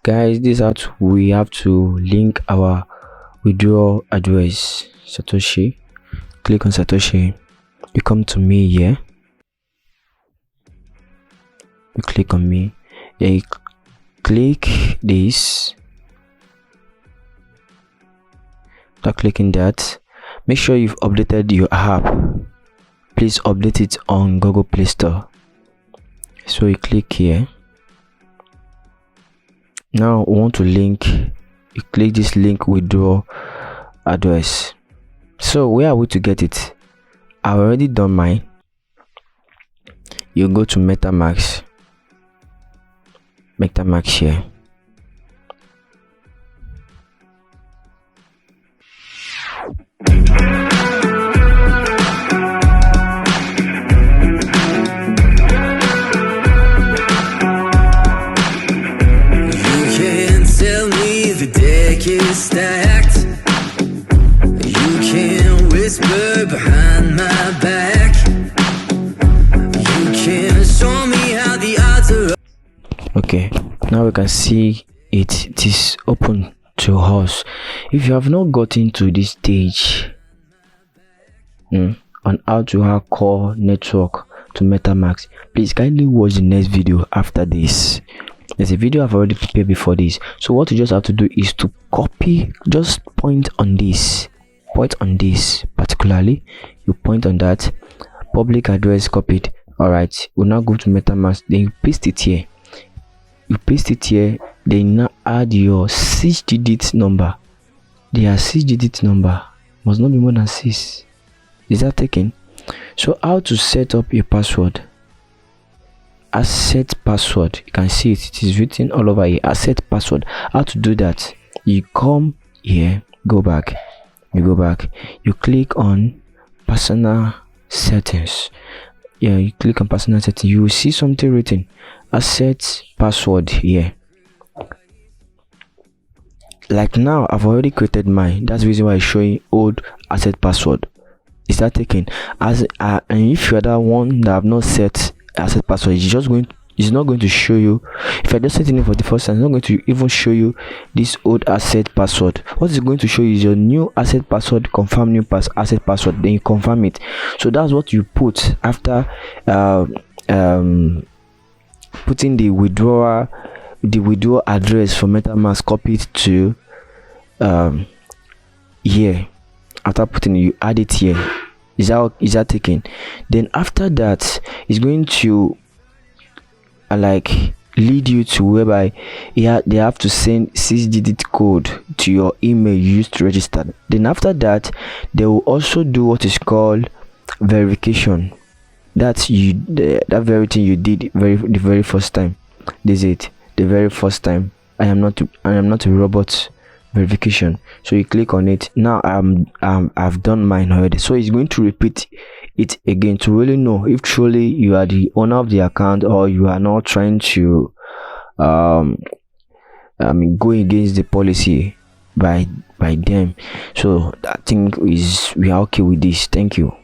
Guys, this is how we have to link our withdrawal address. Satoshi, click on Satoshi, you come to me here, you click on me, then you click this. After clicking that, make sure you've updated your app. Please update it on Google Play Store. So you click here. Now we want to link, you click this link withdraw address. So where are we to get it? I've already done mine. You go to MetaMask here. Stacked. You can whisper behind my back. You can show me how the odds are. Okay, now we can see it is open to us. If you have not gotten to this stage on how to hack core network to MetaMask, please kindly watch the next video after this. There's a video I've already prepared before this. So what you just have to do is to copy, just point on this particularly, you point on that public address, copied. All right, we'll now go to MetaMask, then you paste it here, then now add your 6-digit number. Their 6-digit number must not be more than 6. Is that taken? So how to set up your password? Asset password, you can see it is written all over here. Asset password. How to do that? You come here, you click on personal settings. You click on personal settings, you will see something written asset password here. Like now I've already created mine. That's the reason why it's showing old asset password. Is that taken? And if you're that one that have not set asset password, it's not going to show you. If I just set it for the first time, it's not going to even show you this old asset password. What it's going to show you is your new asset password, confirm new asset password, then you confirm it. So that's what you put after putting the withdrawal address for MetaMask, copy it to here. After putting it, you add it here. Is that taken? Then after that, it's going to lead you to whereby they have to send 6-digit code to your email you used to register. Then after that, they will also do what is called verification. That's that very thing you did the very first time. This is it, the very first time. I am not a robot verification. So you click on it. Now I've done mine already, so it's going to repeat it again to really know if truly you are the owner of the account or you are not trying to go against the policy by them. So I think we are okay with this. Thank you.